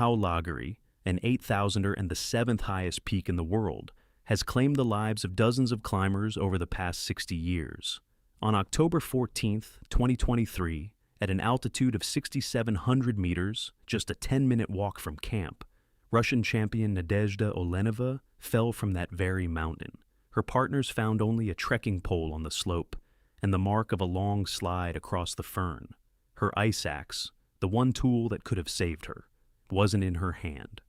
Dhaulagiri, an 8,000er and the seventh highest peak in the world, has claimed the lives of dozens of climbers over the past 60 years. On October 14, 2023, at an altitude of 6,700 meters, just a 10-minute walk from camp, Russian champion Nadezhda Oleneva fell from that very mountain. Her partners found only a trekking pole on the slope and the mark of a long slide across the firn. Her ice axe, the one tool that could have saved her, wasn't in her hand.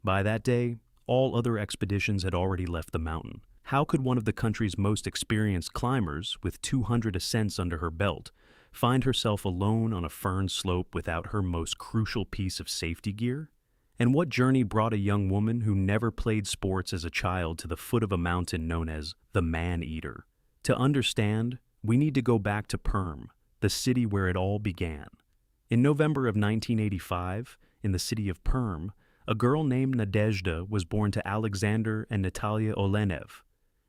By that day, all other expeditions had already left the mountain. How could one of the country's most experienced climbers, with 200 ascents under her belt, find herself alone on a firn slope without her most crucial piece of safety gear? And what journey brought a young woman who never played sports as a child to the foot of a mountain known as the Man-Eater? To understand, we need to go back to Perm, the city where it all began. In November of 1985, in the city of Perm, a girl named Nadezhda was born to Alexander and Natalia Oleneva.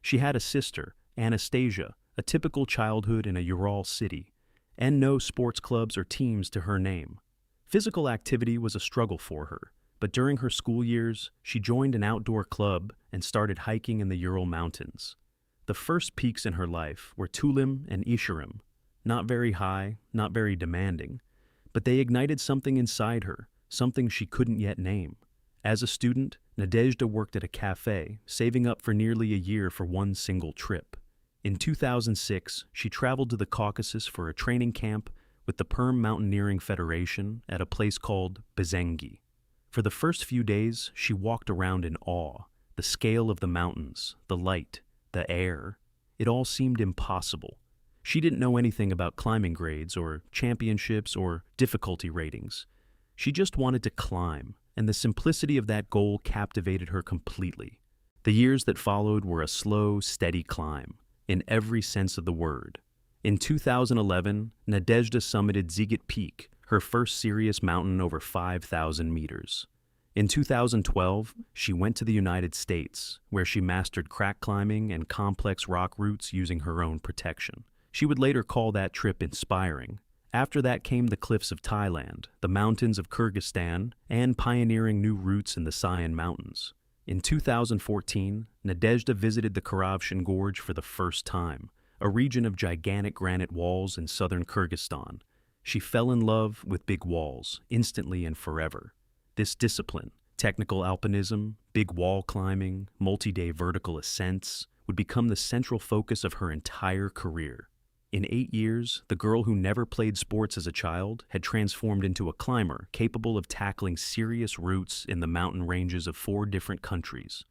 She had a sister, Anastasia, a typical childhood in a Ural city, and no sports clubs or teams to her name. Physical activity was a struggle for her, but during her school years, she joined an outdoor club and started hiking in the Ural Mountains. The first peaks in her life were Tulim and Isherim, not very high, not very demanding, but they ignited something inside her, something she couldn't yet name. As a student, Nadezhda worked at a cafe, saving up for nearly a year for one single trip. In 2006, she traveled to the Caucasus for a training camp with the Perm Mountaineering Federation at a place called Bazengi. For the first few days, she walked around in awe. The scale of the mountains, the light, the air, it all seemed impossible. She didn't know anything about climbing grades or championships or difficulty ratings. She just wanted to climb, and the simplicity of that goal captivated her completely. The years that followed were a slow, steady climb, in every sense of the word. In 2011, Nadezhda summited Ziget Peak, her first serious mountain over 5,000 meters. In 2012, she went to the United States, where she mastered crack climbing and complex rock routes using her own protection. She would later call that trip inspiring. After that came the cliffs of Thailand, the mountains of Kyrgyzstan, and pioneering new routes in the Sayan Mountains. In 2014, Nadezhda visited the Karavshin Gorge for the first time, a region of gigantic granite walls in southern Kyrgyzstan. She fell in love with big walls, instantly and forever. This discipline, technical alpinism, big wall climbing, multi-day vertical ascents, would become the central focus of her entire career. In 8 years, the girl who never played sports as a child had transformed into a climber capable of tackling serious routes in the mountain ranges of 4 different countries.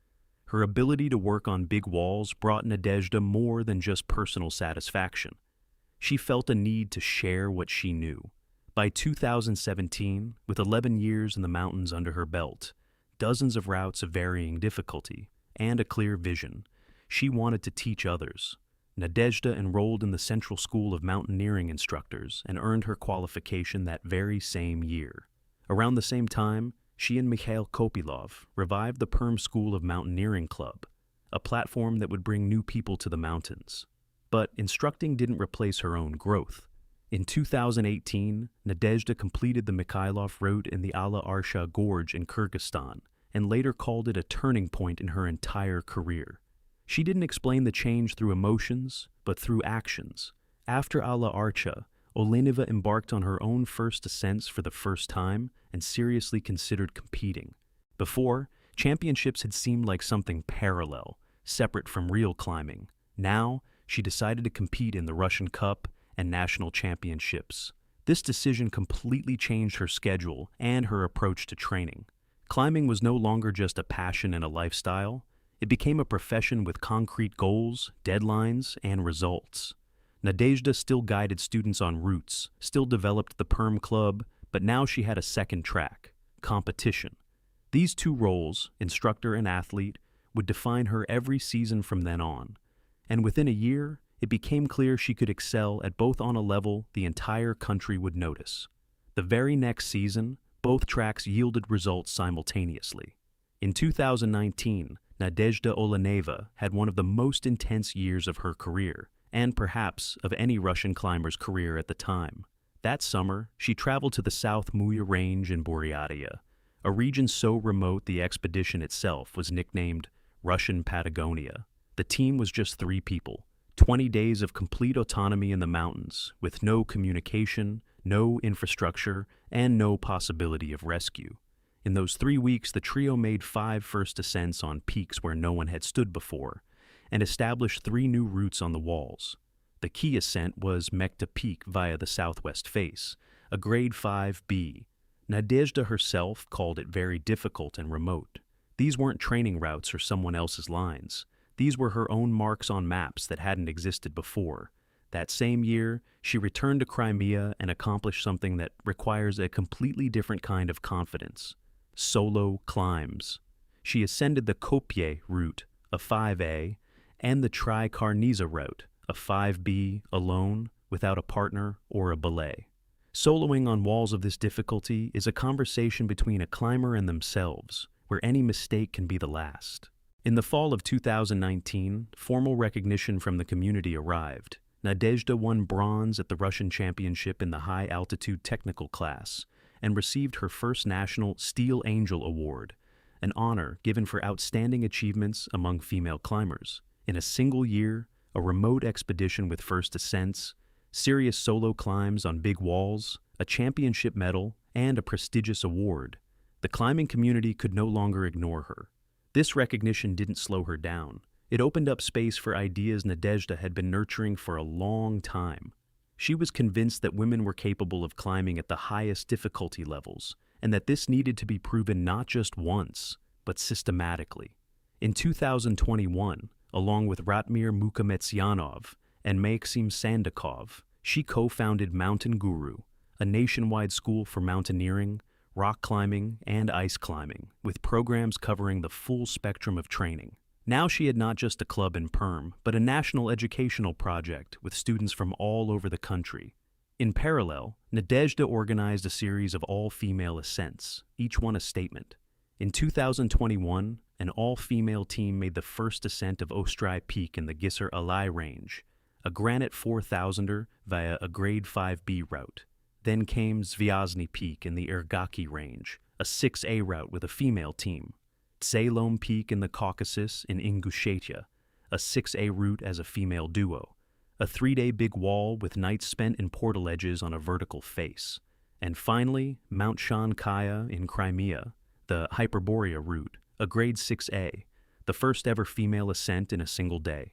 Her ability to work on big walls brought Nadezhda more than just personal satisfaction. She felt a need to share what she knew. By 2017, with 11 years in the mountains under her belt, dozens of routes of varying difficulty, and a clear vision, she wanted to teach others. Nadezhda enrolled in the Central School of Mountaineering Instructors and earned her qualification that very same year. Around the same time, she and Mikhail Kopylov revived the Perm School of Mountaineering Club, a platform that would bring new people to the mountains. But instructing didn't replace her own growth. In 2018, Nadezhda completed the Mikhailov Route in the Ala Arsha Gorge in Kyrgyzstan, and later called it a turning point in her entire career. She didn't explain the change through emotions, but through actions. After Ala Arsha, Oleneva embarked on her own first ascents for the first time and seriously considered competing. Before, championships had seemed like something parallel, separate from real climbing. Now, she decided to compete in the Russian Cup and national championships. This decision completely changed her schedule and her approach to training. Climbing was no longer just a passion and a lifestyle. It became a profession with concrete goals, deadlines, and results. Nadezhda still guided students on routes, still developed the Perm Club, but now she had a second track: competition. These two roles, instructor and athlete, would define her every season from then on. And within a year, it became clear she could excel at both on a level the entire country would notice. The very next season, both tracks yielded results simultaneously. In 2019, Nadezhda Oleneva had one of the most intense years of her career, and perhaps of any Russian climber's career at the time. That summer, she traveled to the South Muya Range in Buryatia, a region so remote the expedition itself was nicknamed Russian Patagonia. The team was just 3 people, 20 days of complete autonomy in the mountains, with no communication, no infrastructure, and no possibility of rescue. In those 3 weeks, the trio made 5 first ascents on peaks where no one had stood before, and established 3 new routes on the walls. The key ascent was Mekta Peak via the southwest face, a grade 5B. Nadezhda herself called it very difficult and remote. These weren't training routes or someone else's lines. These were her own marks on maps that hadn't existed before. That same year, she returned to Crimea and accomplished something that requires a completely different kind of confidence: solo climbs. She ascended the Kopje route, a 5A, and the Trikarniza route, a 5B, alone, without a partner or a belay. Soloing on walls of this difficulty is a conversation between a climber and themselves, where any mistake can be the last. In the fall of 2019, formal recognition from the community arrived. Nadezhda won bronze at the Russian Championship in the high-altitude technical class and received her first national Steel Angel Award, an honor given for outstanding achievements among female climbers. In a single year, a remote expedition with first ascents, serious solo climbs on big walls, a championship medal, and a prestigious award, the climbing community could no longer ignore her. This recognition didn't slow her down. It opened up space for ideas Nadezhda had been nurturing for a long time. She was convinced that women were capable of climbing at the highest difficulty levels, and that this needed to be proven not just once, but systematically. In 2021, along with Ratmir Mukhametsyanov and Maxim Sandakov, she co-founded Mountain Guru, a nationwide school for mountaineering, rock climbing, and ice climbing, with programs covering the full spectrum of training. Now she had not just a club in Perm, but a national educational project with students from all over the country. In parallel, Nadezhda organized a series of all-female ascents, each one a statement. In 2021, an all-female team made the first ascent of Ostrai Peak in the Gisar Alai Range, a granite 4,000er via a grade 5B route. Then came Zvyazny Peak in the Ergaki Range, a 6A route with a female team. Tselom Peak in the Caucasus in Ingushetia, a 6A route as a female duo. A 3-day big wall with nights spent in portal edges on a vertical face. And finally, Mount Shankaya in Crimea, the Hyperborea route, a grade 6A, the first ever female ascent in a single day.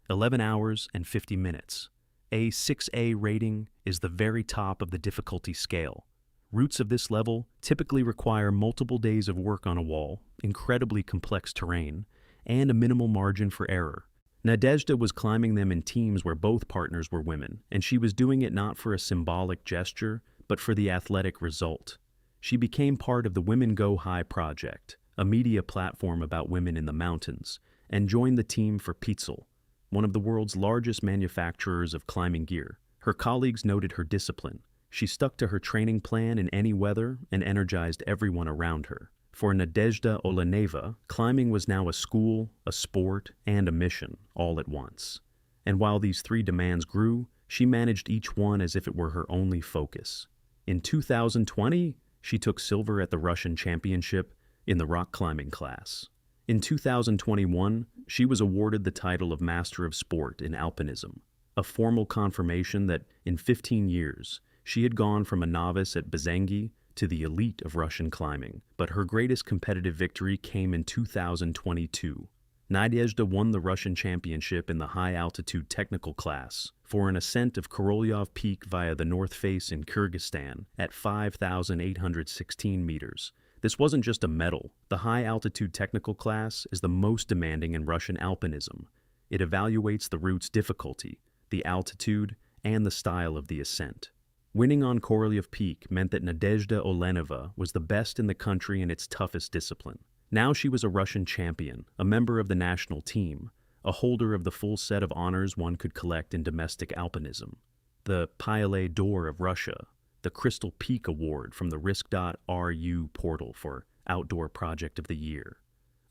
11 hours and 50 minutes. A 6A rating is the very top of the difficulty scale. Routes of this level typically require multiple days of work on a wall, incredibly complex terrain, and a minimal margin for error. Nadezhda was climbing them in teams where both partners were women, and she was doing it not for a symbolic gesture, but for the athletic result. She became part of the Women Go High project, a media platform about women in the mountains, and joined the team for Pitzel, one of the world's largest manufacturers of climbing gear. Her colleagues noted her discipline. She stuck to her training plan in any weather and energized everyone around her. For Nadezhda Oleneva, climbing was now a school, a sport, and a mission, all at once. And while these 3 demands grew, she managed each one as if it were her only focus. In 2020, she took silver at the Russian Championship in the rock climbing class. In 2021, she was awarded the title of Master of Sport in Alpinism, a formal confirmation that in 15 years, she had gone from a novice at Bazangi to the elite of Russian climbing. But her greatest competitive victory came in 2022. Nadezhda won the Russian Championship in the high-altitude technical class for an ascent of Korolyov Peak via the North Face in Kyrgyzstan at 5,816 meters. This wasn't just a medal. The high-altitude technical class is the most demanding in Russian alpinism. It evaluates the route's difficulty, the altitude, and the style of the ascent. Winning on Korolyov Peak meant that Nadezhda Oleneva was the best in the country in its toughest discipline. Now she was a Russian champion, a member of the national team, a holder of the full set of honors one could collect in domestic alpinism. The Palais d'Or of Russia, the Crystal Peak Award from the Risk.ru portal for Outdoor Project of the Year,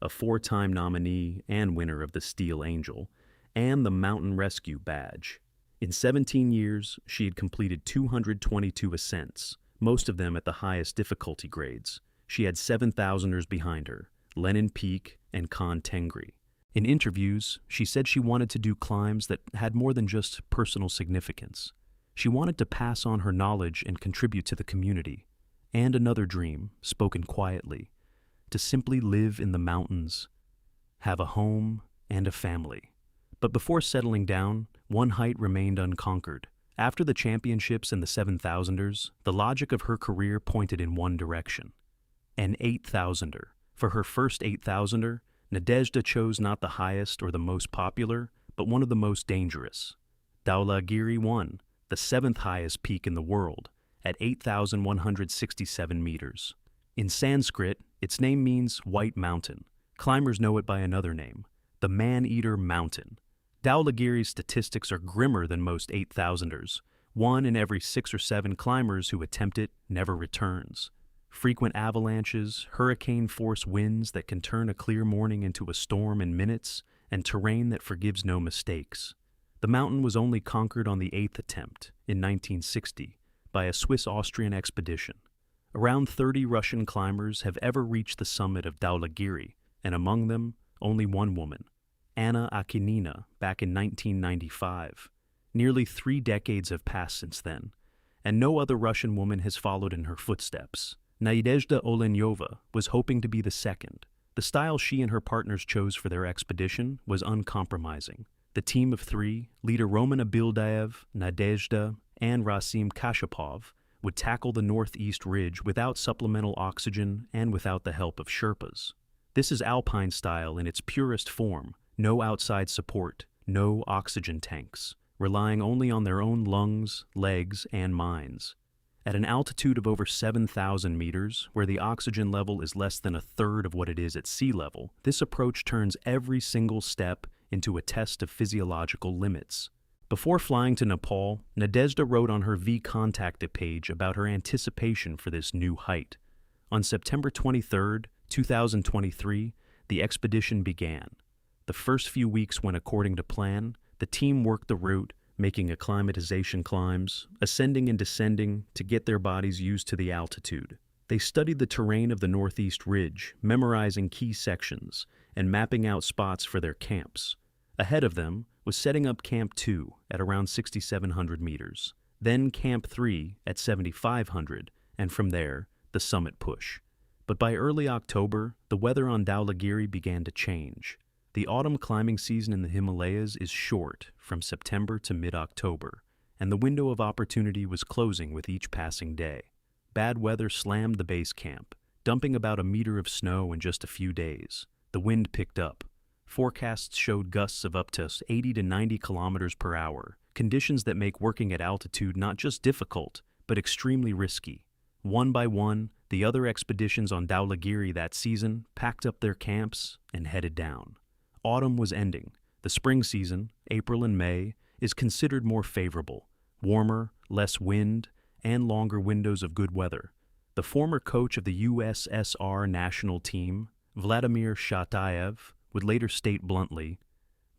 a 4-time nominee and winner of the Steel Angel, and the Mountain Rescue Badge. In 17 years, she had completed 222 ascents, most of them at the highest difficulty grades. She had 7,000ers behind her, Lenin Peak and Khan Tengri. In interviews, she said she wanted to do climbs that had more than just personal significance. She wanted to pass on her knowledge and contribute to the community. And another dream, spoken quietly, to simply live in the mountains, have a home and a family. But before settling down, one height remained unconquered. After the championships and the 7,000ers, the logic of her career pointed in one direction: an 8,000er. For her first 8,000er, Nadezhda chose not the highest or the most popular, but one of the most dangerous. Dhaulagiri won, the seventh highest peak in the world, at 8,167 meters. In Sanskrit, its name means White Mountain. Climbers know it by another name, the Man-Eater Mountain. Dhaulagiri's statistics are grimmer than most 8,000ers. 1 in every 6 or 7 climbers who attempt it never returns. Frequent avalanches, hurricane-force winds that can turn a clear morning into a storm in minutes, and terrain that forgives no mistakes. The mountain was only conquered on the 8th attempt, in 1960, by a Swiss-Austrian expedition. Around 30 Russian climbers have ever reached the summit of Dhaulagiri, and among them, only one woman, Anna Akinina, back in 1995. Nearly 3 decades have passed since then, and no other Russian woman has followed in her footsteps. Nadezhda Oleneva was hoping to be the second. The style she and her partners chose for their expedition was uncompromising. The team of 3, leader Roman Abildaev, Nadezhda, and Rasim Kashapov, would tackle the northeast ridge without supplemental oxygen and without the help of Sherpas. This is alpine style in its purest form: no outside support, no oxygen tanks, relying only on their own lungs, legs, and minds. At an altitude of over 7,000 meters, where the oxygen level is less than a third of what it is at sea level, this approach turns every single step into a test of physiological limits. Before flying to Nepal, Nadezhda wrote on her V-Contacta page about her anticipation for this new height. On September 23, 2023, the expedition began. The first few weeks went according to plan. The team worked the route, making acclimatization climbs, ascending and descending to get their bodies used to the altitude. They studied the terrain of the northeast ridge, memorizing key sections, and mapping out spots for their camps. Ahead of them was setting up Camp 2 at around 6,700 meters, then Camp 3 at 7,500, and from there, the summit push. But by early October, the weather on Dhaulagiri began to change. The autumn climbing season in the Himalayas is short, from September to mid-October, and the window of opportunity was closing with each passing day. Bad weather slammed the base camp, dumping about a meter of snow in just a few days. The wind picked up. Forecasts showed gusts of up to 80 to 90 kilometers per hour, conditions that make working at altitude not just difficult, but extremely risky. One by one, the other expeditions on Dhaulagiri that season packed up their camps and headed down. Autumn was ending. The spring season, April and May, is considered more favorable, warmer, less wind, and longer windows of good weather. The former coach of the USSR national team, Vladimir Shatayev, would later state bluntly,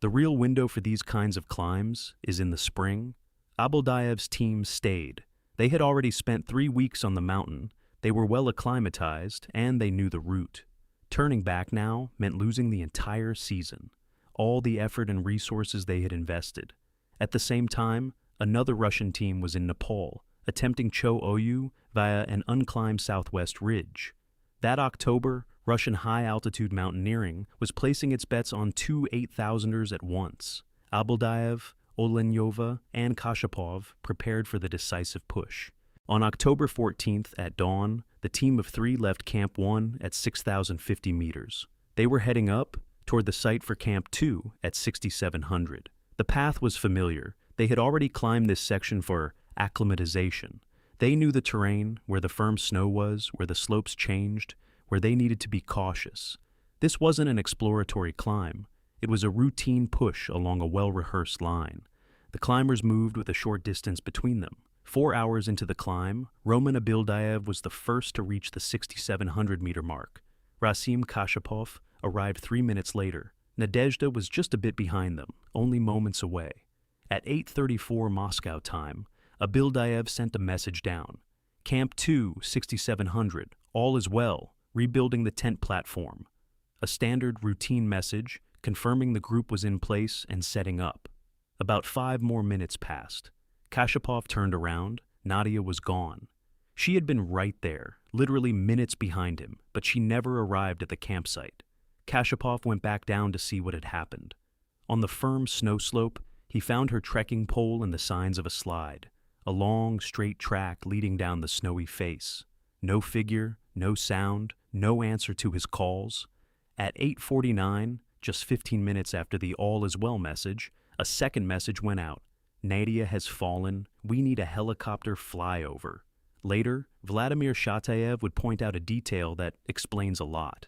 "The real window for these kinds of climbs is in the spring." Abildaev's team stayed. They had already spent 3 weeks on the mountain, they were well acclimatized, and they knew the route. Turning back now meant losing the entire season, all the effort and resources they had invested. At the same time, another Russian team was in Nepal, attempting Cho Oyu via an unclimbed southwest ridge. That October, Russian high-altitude mountaineering was placing its bets on 2 8,000ers at once. Abildaev, Oleneva, and Kashapov prepared for the decisive push. On October 14th at dawn, the team of 3 left Camp 1 at 6,050 meters. They were heading up toward the site for Camp 2 at 6,700. The path was familiar. They had already climbed this section for acclimatization. They knew the terrain, where the firm snow was, where the slopes changed, where they needed to be cautious. This wasn't an exploratory climb. It was a routine push along a well-rehearsed line. The climbers moved with a short distance between them. 4 hours into the climb, Roman Abildaev was the first to reach the 6,700-meter mark. Rasim Kashapov arrived 3 minutes later. Nadezhda was just a bit behind them, only moments away. At 8:34 Moscow time, Abildaev sent a message down. "Camp 2, 6,700, all is well. rebuilding the tent platform. A standard routine message confirming the group was in place and setting up. About 5 more minutes passed. Kashapov turned around. Nadia was gone. She had been right there, literally minutes behind him, but she never arrived at the campsite. Kashapov went back down to see what had happened. On the firm snow slope, he found her trekking pole and the signs of a slide, a long, straight track leading down the snowy face. No figure, no sound, no answer to his calls. At 8:49, just 15 minutes after the all is well message, a second message went out. Nadia has fallen. We need a helicopter flyover. Later, Vladimir Shatayev would point out a detail that explains a lot.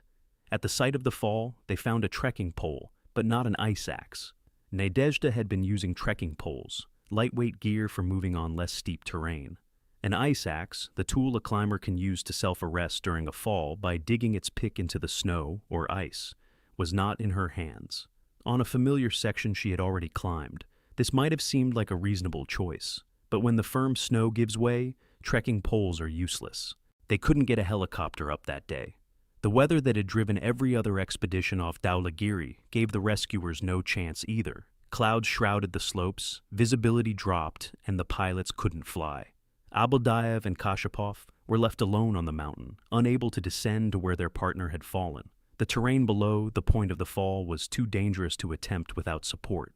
At the site of the fall, they found a trekking pole, but not an ice axe. Nadezhda had been using trekking poles, lightweight gear for moving on less steep terrain. An ice axe, the tool a climber can use to self-arrest during a fall by digging its pick into the snow or ice, was not in her hands. On a familiar section she had already climbed, this might have seemed like a reasonable choice, but when the firm snow gives way, trekking poles are useless. They couldn't get a helicopter up that day. The weather that had driven every other expedition off Dhaulagiri gave the rescuers no chance either. Clouds shrouded the slopes, visibility dropped, and the pilots couldn't fly. Abeldayev and Kashapov were left alone on the mountain, unable to descend to where their partner had fallen. The terrain below the point of the fall was too dangerous to attempt without support.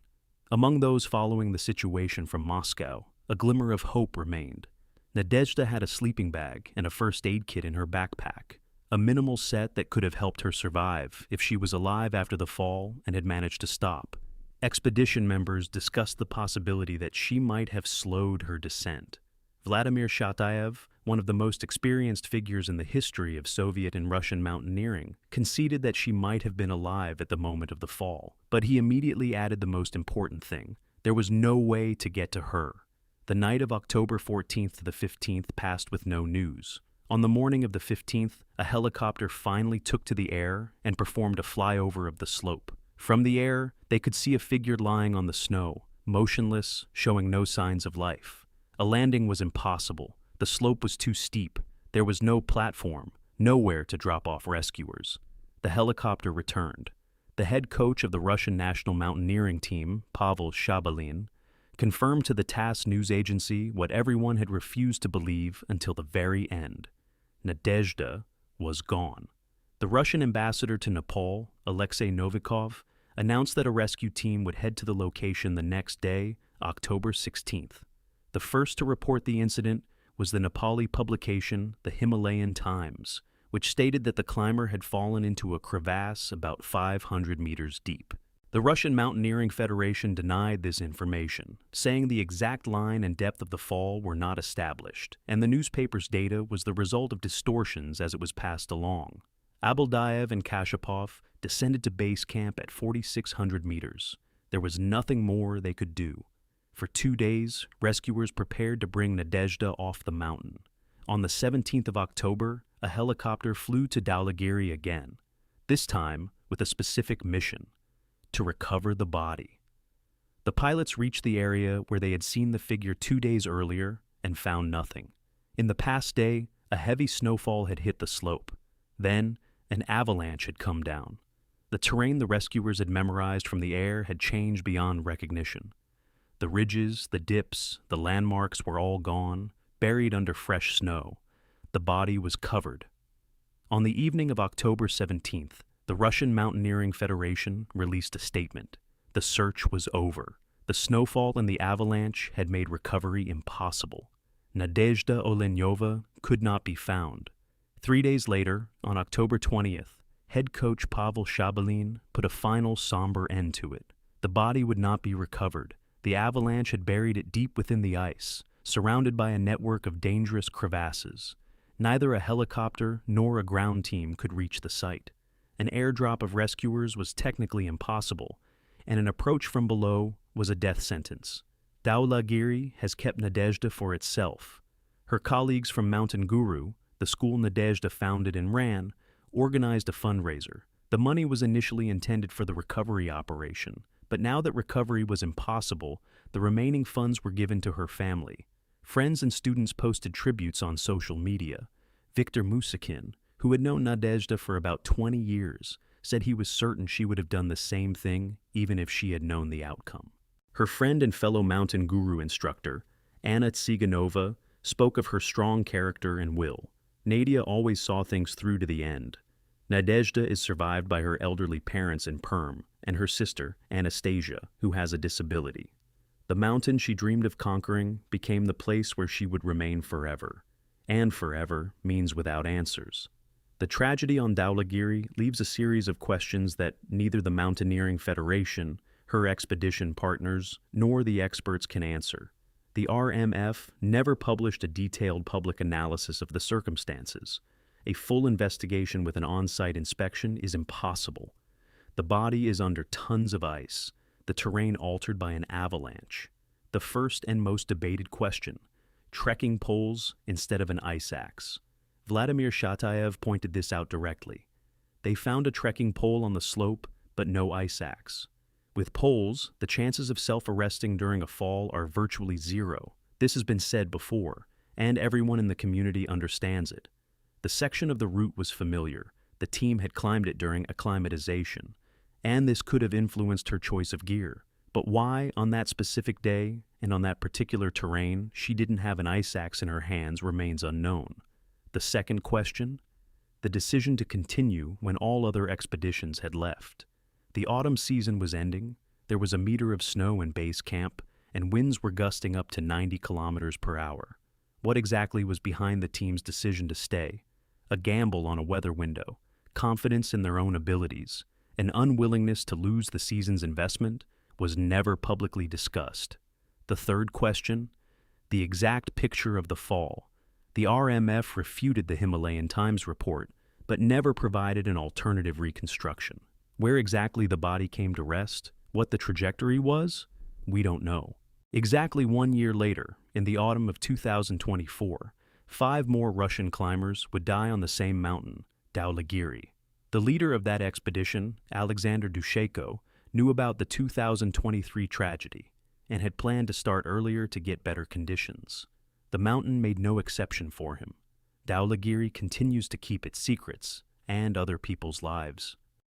Among those following the situation from Moscow, a glimmer of hope remained. Nadezhda had a sleeping bag and a first aid kit in her backpack, a minimal set that could have helped her survive if she was alive after the fall and had managed to stop. Expedition members discussed the possibility that she might have slowed her descent. Vladimir Shatayev, one of the most experienced figures in the history of Soviet and Russian mountaineering, conceded that she might have been alive at the moment of the fall, but he immediately added the most important thing: there was no way to get to her. The night of October 14th to the 15th passed with no news. On the morning of the 15th, a helicopter finally took to the air and performed a flyover of the slope. From the air, they could see a figure lying on the snow, motionless, showing no signs of life. A landing was impossible. The slope was too steep. There was no platform, nowhere to drop off rescuers. The helicopter returned. The head coach of the Russian national mountaineering team, Pavel Shabalin, confirmed to the TASS news agency what everyone had refused to believe until the very end. Nadezhda was gone. The Russian ambassador to Nepal, Alexei Novikov, announced that a rescue team would head to the location the next day, October 16th. The first to report the incident was the Nepali publication, the Himalayan Times, which stated that the climber had fallen into a crevasse about 500 meters deep. The Russian Mountaineering Federation denied this information, saying the exact line and depth of the fall were not established, and the newspaper's data was the result of distortions as it was passed along. Abeldayev and Kashapov descended to base camp at 4,600 meters. There was nothing more they could do. For 2 days, rescuers prepared to bring Nadezhda off the mountain. On the 17th of October, a helicopter flew to Dhaulagiri again, this time with a specific mission: to recover the body. The pilots reached the area where they had seen the figure 2 days earlier and found nothing. In the past day, a heavy snowfall had hit the slope. Then, an avalanche had come down. The terrain the rescuers had memorized from the air had changed beyond recognition. The ridges, the dips, the landmarks were all gone, buried under fresh snow. The body was covered. On the evening of October 17th, the Russian Mountaineering Federation released a statement. The search was over. The snowfall and the avalanche had made recovery impossible. Nadezhda Oleneva could not be found. 3 days later, on October 20th, head coach Pavel Shabalin put a final somber end to it. The body would not be recovered. The avalanche had buried it deep within the ice, surrounded by a network of dangerous crevasses. Neither a helicopter nor a ground team could reach the site. An airdrop of rescuers was technically impossible, and an approach from below was a death sentence. Dhaulagiri has kept Nadezhda for itself. Her colleagues from Mountain Guru, the school Nadezhda founded and ran, organized a fundraiser. The money was initially intended for the recovery operation, but now that recovery was impossible, the remaining funds were given to her family. Friends and students posted tributes on social media. Viktor Musakin, who had known Nadezhda for about 20 years, said he was certain she would have done the same thing even if she had known the outcome. Her friend and fellow mountain guru instructor, Anna Tsiganova, spoke of her strong character and will. Nadia always saw things through to the end. Nadezhda is survived by her elderly parents in Perm and her sister, Anastasia, who has a disability. The mountain she dreamed of conquering became the place where she would remain forever. And forever means without answers. The tragedy on Dhaulagiri leaves a series of questions that neither the Mountaineering Federation, her expedition partners, nor the experts can answer. The RMF never published a detailed public analysis of the circumstances. A full investigation with an on-site inspection is impossible. The body is under tons of ice, the terrain altered by an avalanche. The first and most debated question: trekking poles instead of an ice axe. Vladimir Shatayev pointed this out directly. They found a trekking pole on the slope, but no ice axe. With poles, the chances of self-arresting during a fall are virtually zero. This has been said before, and everyone in the community understands it. The section of the route was familiar. The team had climbed it during acclimatization, and this could have influenced her choice of gear. But why, on that specific day, and on that particular terrain, she didn't have an ice axe in her hands remains unknown. The second question: the decision to continue when all other expeditions had left. The autumn season was ending, there was a meter of snow in base camp, and winds were gusting up to 90 kilometers per hour. What exactly was behind the team's decision to stay? A gamble on a weather window, confidence in their own abilities, an unwillingness to lose the season's investment, was never publicly discussed. The third question: the exact picture of the fall. The RMF refuted the Himalayan Times report, but never provided an alternative reconstruction. Where exactly the body came to rest, what the trajectory was, we don't know. Exactly 1 year later, in the autumn of 2024, 5 more Russian climbers would die on the same mountain, Dhaulagiri. The leader of that expedition, Alexander Dusheko, knew about the 2023 tragedy and had planned to start earlier to get better conditions. The mountain made no exception for him. Dhaulagiri continues to keep its secrets and other people's lives.